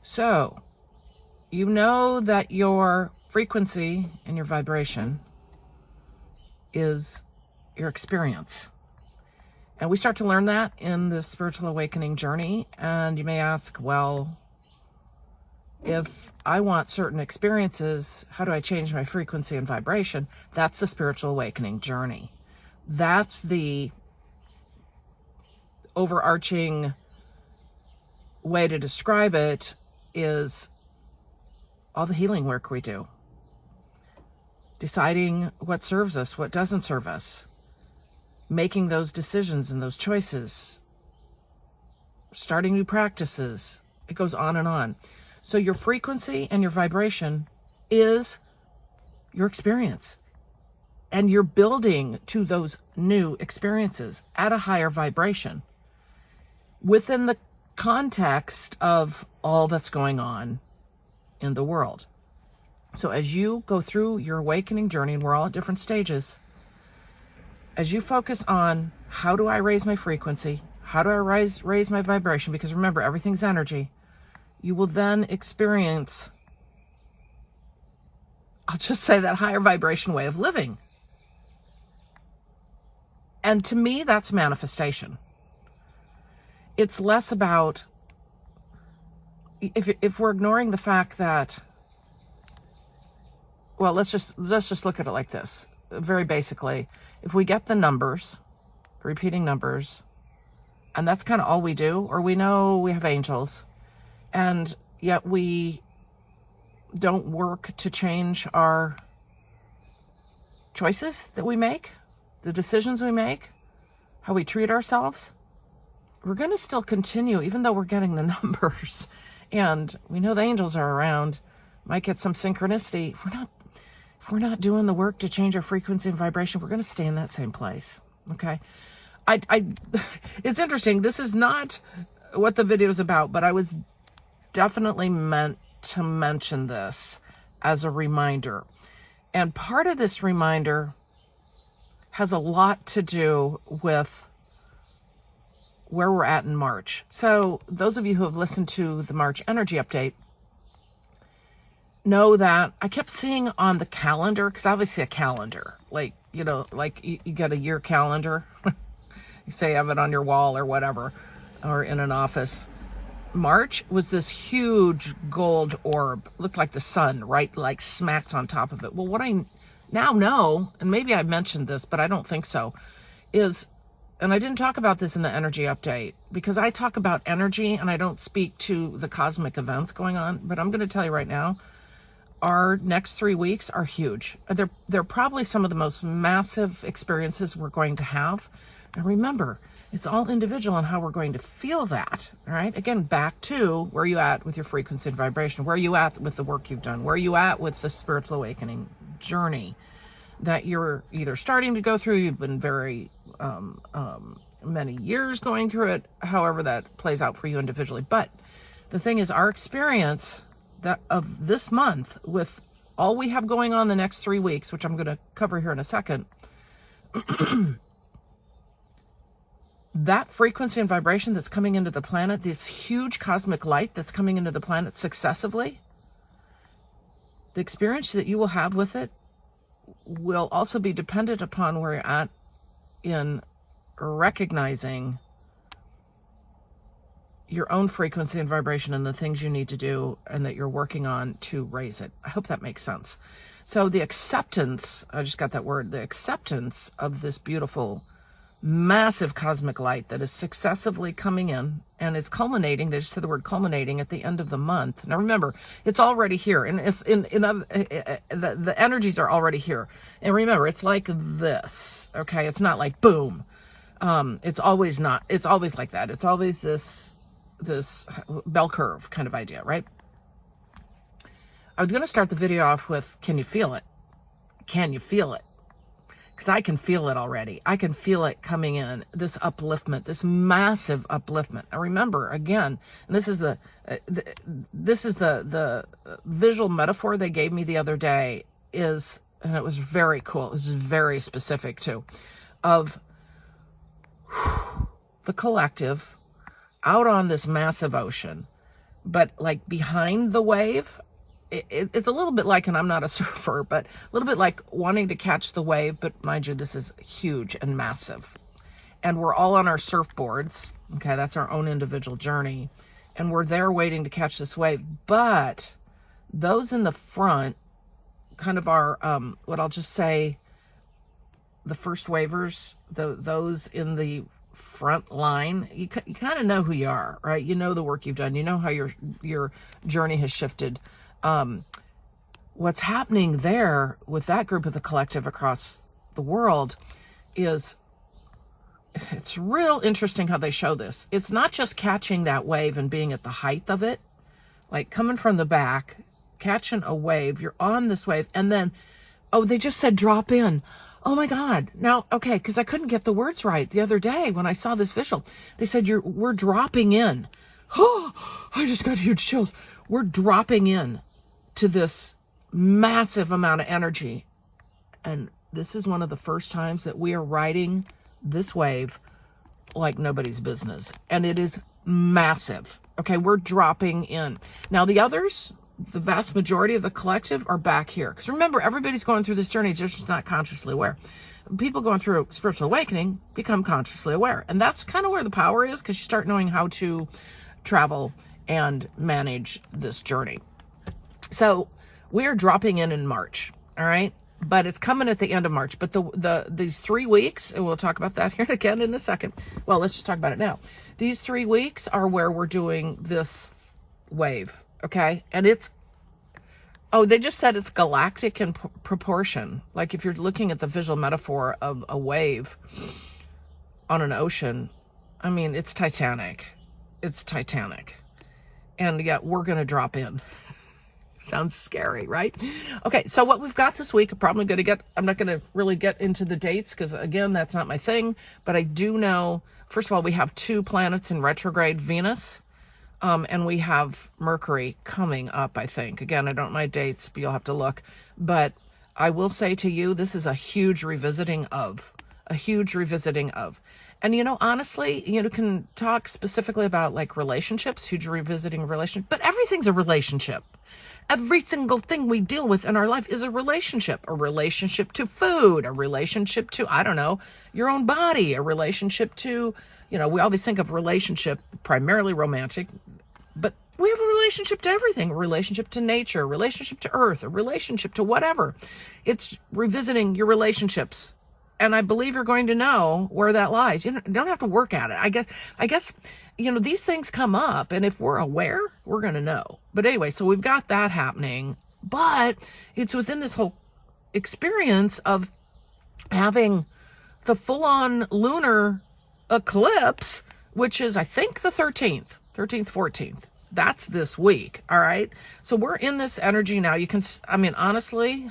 So, you know that your frequency and your vibration is your experience. And we start to learn that in this spiritual awakening journey. And you may ask, well, if I want certain experiences, how do I change my frequency and vibration? That's the spiritual awakening journey. That's the overarching way to describe it, is all the healing work we do. Deciding what serves us, what doesn't serve us. Making those decisions and those choices. Starting new practices. It goes on and on. So your frequency and your vibration is your experience. And you're building to those new experiences at a higher vibration within the context of all that's going on in the world. So as you go through your awakening journey, and we're all at different stages, as you focus on how do I raise my frequency, how do I raise my vibration, because remember, everything's energy, you will then experience, I'll just say, that higher vibration way of living. And to me, that's manifestation. It's less about, if we're ignoring the fact that, well, let's just look at it like this. Very basically, if we get the numbers, repeating numbers, and that's kind of all we do, or we know we have angels, and yet we don't work to change our choices that we make, the decisions we make, how we treat ourselves, we're going to still continue, even though we're getting the numbers, and we know the angels are around, might get some synchronicity. If we're not doing the work to change our frequency and vibration, we're going to stay in that same place. Okay. It's interesting. This is not what the video is about, but I was definitely meant to mention this as a reminder. And part of this reminder has a lot to do with where we're at in March. So those of you who have listened to the March energy update know that I kept seeing on the calendar, because obviously a calendar, like, you know, like you get a year calendar, you say you have it on your wall or whatever, or in an office. March was this huge gold orb, looked like the sun, right? Like smacked on top of it. Well, what I now know, and maybe I mentioned this, but I don't think so, is, and I didn't talk about this in the energy update, because I talk about energy and I don't speak to the cosmic events going on, but I'm going to tell you right now, our next 3 weeks are huge. They're probably some of the most massive experiences we're going to have. And remember, it's all individual on how we're going to feel that. All right. Again, back to where you at with your frequency and vibration, where you at with the work you've done, where you at with the spiritual awakening journey that you're either starting to go through, you've been very many years going through it, however that plays out for you individually. But the thing is, our experience that of this month, with all we have going on the next 3 weeks, which I'm going to cover here in a second, that frequency and vibration that's coming into the planet, this huge cosmic light that's coming into the planet successively, the experience that you will have with it will also be dependent upon where you're at in recognizing your own frequency and vibration and the things you need to do and that you're working on to raise it. I hope that makes sense. So the acceptance, I just got that word, the acceptance of this beautiful, massive cosmic light that is successively coming in and is culminating, they just said the word culminating, at the end of the month. Now remember, it's already here, and if the energies are already here. And remember, it's like this, okay? It's not like boom. It's always like that. It's always this bell curve kind of idea, right? I was going to start the video off with, can you feel it? Can you feel it? Because I can feel it already. I can feel it coming in, this upliftment, this massive upliftment. Now remember, again, and this is the visual metaphor they gave me the other day, is, and it was very cool, it was very specific too, of the collective out on this massive ocean, but like behind the wave, it's a little bit like, and I'm not a surfer, but a little bit like wanting to catch the wave. But mind you, this is huge and massive. And we're all on our surfboards. Okay, that's our own individual journey. And we're there waiting to catch this wave. But those in the front, kind of our, what I'll just say, the first wavers, those in the front line, you kind of know who you are, right? You know the work you've done. You know how your journey has shifted. What's happening there with that group of the collective across the world is, it's real interesting how they show this. It's not just catching that wave and being at the height of it, like coming from the back, catching a wave, you're on this wave, and then, oh, they just said drop in. Oh my God. Now, okay, because I couldn't get the words right the other day when I saw this visual. They said we're dropping in. Oh, I just got huge chills. We're dropping in to this massive amount of energy. And this is one of the first times that we are riding this wave like nobody's business. And it is massive. Okay, we're dropping in. Now the others, the vast majority of the collective, are back here. Because remember, everybody's going through this journey, just not consciously aware. People going through spiritual awakening become consciously aware. And that's kind of where the power is, because you start knowing how to travel and manage this journey. So we're dropping in March, all right? But it's coming at the end of March. But these 3 weeks, and we'll talk about that here again in a second. Well, let's just talk about it now. These 3 weeks are where we're doing this wave, okay? And it's, oh, they just said it's galactic in proportion. Like if you're looking at the visual metaphor of a wave on an ocean, I mean, it's Titanic. It's Titanic. And yet we're going to drop in. Sounds scary, right? Okay, so what we've got this week, I'm not going to really get into the dates because, again, that's not my thing. But I do know, first of all, we have 2 planets in retrograde, Venus, and we have Mercury coming up, I think. Again, I don't know my dates, but you'll have to look. But I will say to you, this is a huge revisiting of. And, you know, honestly, you can talk specifically about like relationships, huge revisiting relationship, but everything's a relationship. Every single thing we deal with in our life is a relationship to food, a relationship to, I don't know, your own body, a relationship to, we always think of relationship primarily romantic, but we have a relationship to everything, a relationship to nature, a relationship to earth, a relationship to whatever. It's revisiting your relationships. And I believe you're going to know where that lies. You don't have to work at it. I guess, these things come up, and if we're aware, we're going to know. But anyway, so we've got that happening, but it's within this whole experience of having the full-on lunar eclipse, which is, I think, the 13th, 14th. That's this week. All right. So we're in this energy now. Honestly,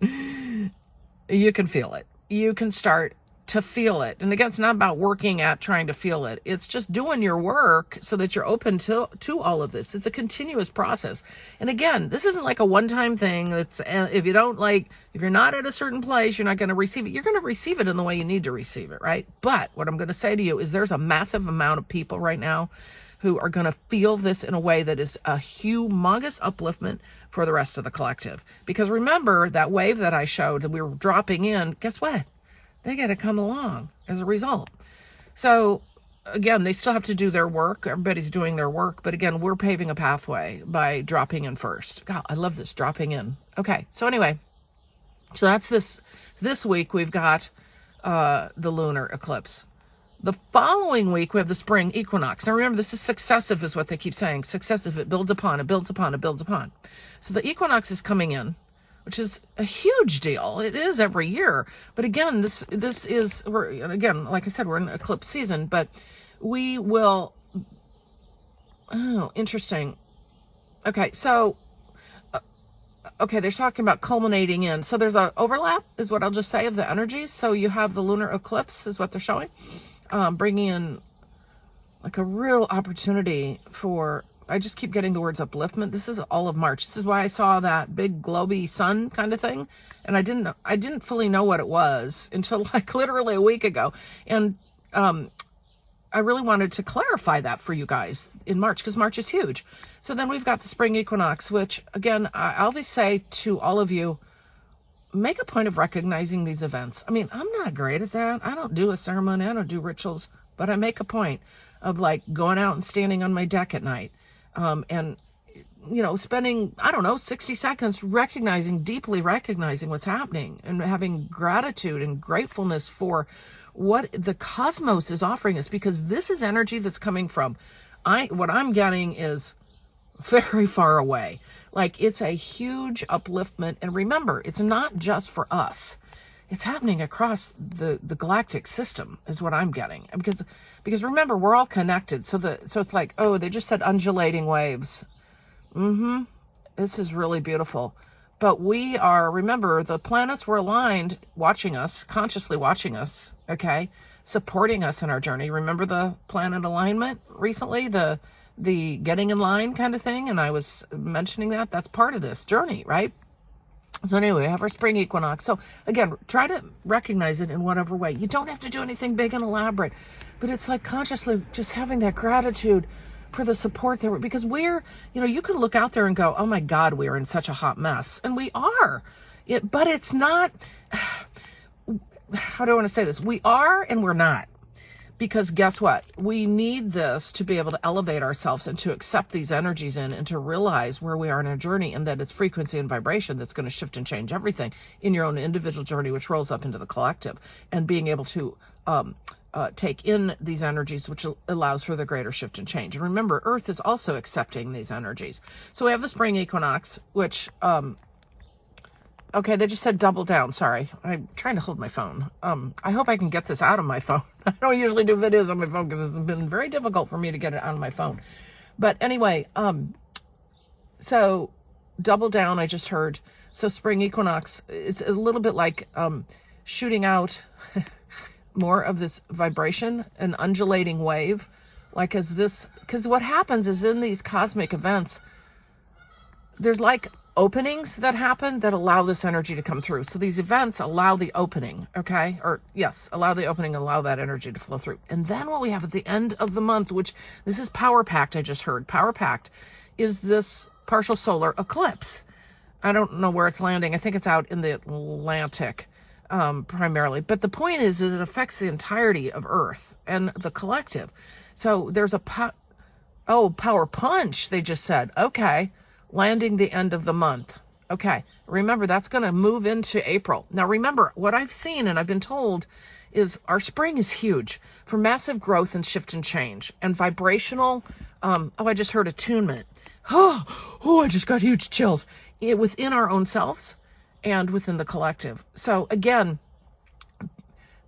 you can feel it. You can start to feel it. And again, it's not about working at trying to feel it. It's just doing your work so that you're open to all of this. It's a continuous process. And again, this isn't like a one-time thing. That's, if you're not at a certain place, you're not going to receive it. You're going to receive it in the way you need to receive it, right? But what I'm going to say to you is there's a massive amount of people right now who are going to feel this in a way that is a humongous upliftment for the rest of the collective. Because remember that wave that I showed that we were dropping in, guess what? They got to come along as a result. So again, they still have to do their work. Everybody's doing their work. But again, we're paving a pathway by dropping in first. God, I love this, dropping in. Okay, so anyway, so that's this week we've got the lunar eclipse. The following week, we have the spring equinox. Now remember, this is successive is what they keep saying. Successive, it builds upon, it builds upon, it builds upon. So the equinox is coming in, which is a huge deal. It is every year. But again, this is, again, like I said, we're in eclipse season, but we will, interesting. Okay, so, they're talking about culminating in. So there's an overlap, is what I'll just say, of the energies. So you have the lunar eclipse, is what they're showing. Bringing in like a real opportunity for, I just keep getting the words upliftment. This is all of March. This is why I saw that big globy sun kind of thing. And I didn't fully know what it was until like literally a week ago. And I really wanted to clarify that for you guys in March, because March is huge. So then we've got the spring equinox, which again, I always say to all of you, make a point of recognizing these events. I mean, I'm not great at that. I don't do a ceremony. I don't do rituals, but I make a point of like going out and standing on my deck at night, and, you know, spending, I don't know, 60 seconds deeply recognizing what's happening and having gratitude and gratefulness for what the cosmos is offering us, because this is energy that's coming from, what I'm getting is very far away. Like, it's a huge upliftment. And remember, it's not just for us. It's happening across the galactic system is what I'm getting. Because remember, we're all connected. So it's like, oh, they just said undulating waves. This is really beautiful. But we are, remember, the planets were aligned, watching us, consciously watching us, okay? Supporting us in our journey. Remember the planet alignment recently? The getting in line kind of thing? And I was mentioning that. That's part of this journey, right? So anyway, we have our spring equinox. So again, try to recognize it in whatever way. You don't have to do anything big and elaborate, but it's like consciously just having that gratitude for the support there, because we're, you know, you can look out there and go, oh my God, we are in such a hot mess. And we are, but it's not, how do I want to say this? We are and we're not. Because guess what? We need this to be able to elevate ourselves and to accept these energies in and to realize where we are in our journey, and that it's frequency and vibration that's going to shift and change everything in your own individual journey, which rolls up into the collective, and being able to take in these energies, which allows for the greater shift and change. And remember, Earth is also accepting these energies. So we have the spring equinox, which, okay, they just said double down. Sorry, I'm trying to hold my phone. I hope I can get this out of my phone. I don't usually do videos on my phone because it's been very difficult for me to get it out of my phone. But anyway, so double down, I just heard. So spring equinox, it's a little bit like shooting out more of this vibration, an undulating wave. Like as this, because what happens is in these cosmic events, there's like openings that happen that allow this energy to come through. So these events allow the opening, okay? Or yes, allow the opening, allow that energy to flow through. And then what we have at the end of the month, which this is Power Pact, I just heard. Power Pact is this partial solar eclipse. I don't know where it's landing. I think it's out in the Atlantic primarily. But the point is it affects the entirety of Earth and the collective. So there's a power punch, they just said. Okay. Landing the end of the month. Okay, remember that's going to move into April. Now remember, what I've seen and I've been told is our spring is huge for massive growth and shift and change and vibrational, I just heard attunement. I just got huge chills within our own selves and within the collective. So again,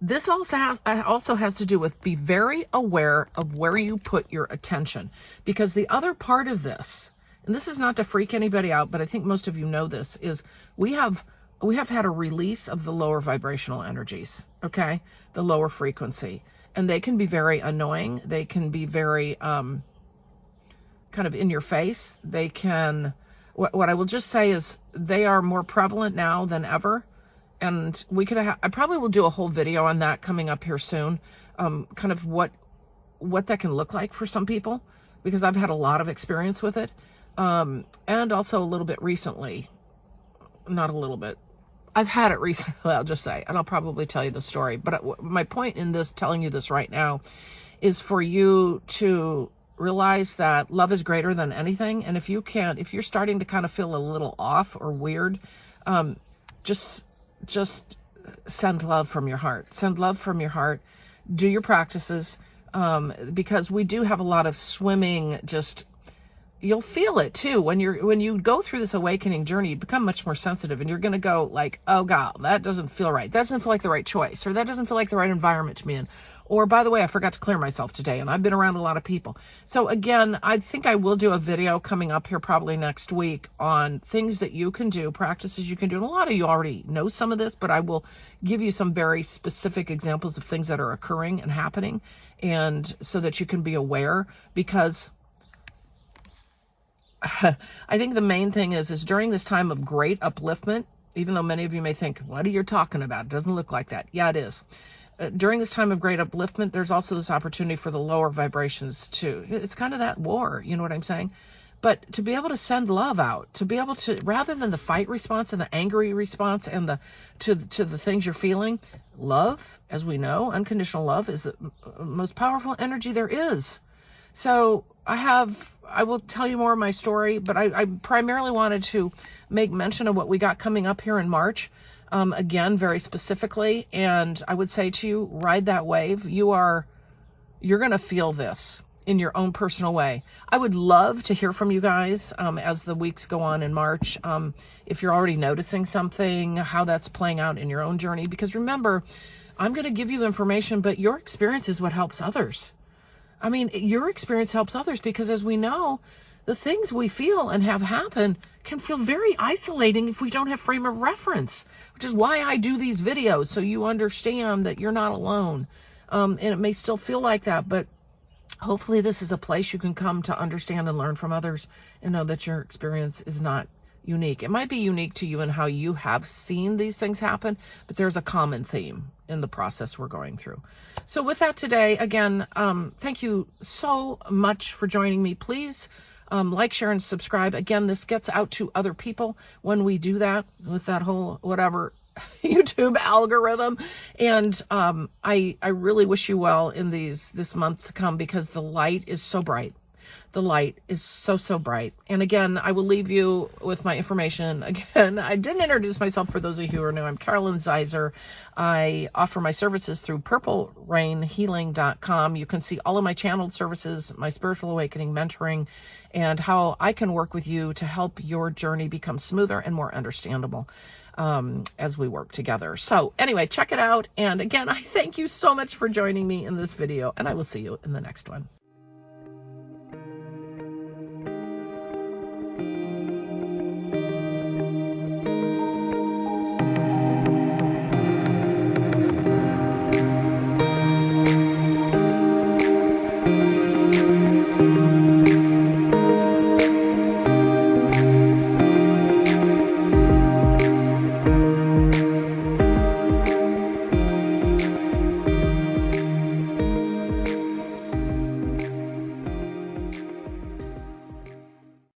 this also has to do with be very aware of where you put your attention, because the other part of this, and this is not to freak anybody out, but I think most of you know this, is we have had a release of the lower vibrational energies, okay? The lower frequency. And they can be very annoying. They can be very kind of in your face. They can, what I will just say is they are more prevalent now than ever. And I probably will do a whole video on that coming up here soon. Kind of what that can look like for some people, because I've had a lot of experience with it. And also a little bit recently, not a little bit, I've had it recently, I'll just say, and I'll probably tell you the story. But my point in this, telling you this right now, is for you to realize that love is greater than anything. And if you're starting to kind of feel a little off or weird, just send love from your heart. Send love from your heart. Do your practices, because we do have a lot of swimming, you'll feel it too. When you go through this awakening journey, you become much more sensitive, and you're going to go like, oh God, that doesn't feel right. That doesn't feel like the right choice, or that doesn't feel like the right environment to be in. Or by the way, I forgot to clear myself today, and I've been around a lot of people. So again, I think I will do a video coming up here probably next week on things that you can do, practices you can do. And a lot of you already know some of this, but I will give you some very specific examples of things that are occurring and happening, and so that you can be aware, because I think the main thing is during this time of great upliftment, even though many of you may think, what are you talking about? It doesn't look like that. Yeah, it is. during this time of great upliftment, there's also this opportunity for the lower vibrations too. It's kind of that war, you know what I'm saying? But to be able to send love out, to be able to, rather than the fight response and the angry response and the to the things you're feeling, love, as we know, unconditional love is the most powerful energy there is. So I will tell you more of my story, but I primarily wanted to make mention of what we got coming up here in March. Again, very specifically, and I would say to you, ride that wave. You're going to feel this in your own personal way. I would love to hear from you guys as the weeks go on in March. If you're already noticing something, how that's playing out in your own journey. Because remember, I'm going to give you information, but your experience is what helps others. I mean, your experience helps others because, as we know, the things we feel and have happen can feel very isolating if we don't have frame of reference, which is why I do these videos, so you understand that you're not alone. And it may still feel like that, but hopefully this is a place you can come to understand and learn from others and know that your experience is not unique. It might be unique to you in how you have seen these things happen, but there's a common theme in the process we're going through. So with that today, again, thank you so much for joining me. Please like, share, and subscribe. Again, this gets out to other people when we do that with that whole whatever YouTube algorithm. And I really wish you well in this month to come, because the light is so bright. The light is so, so bright. And again, I will leave you with my information. Again, I didn't introduce myself for those of you who are new. I'm Carolyn Zaiser. I offer my services through purplerainhealing.com. You can see all of my channeled services, my spiritual awakening, mentoring, and how I can work with you to help your journey become smoother and more understandable as we work together. So anyway, check it out. And again, I thank you so much for joining me in this video, and I will see you in the next one.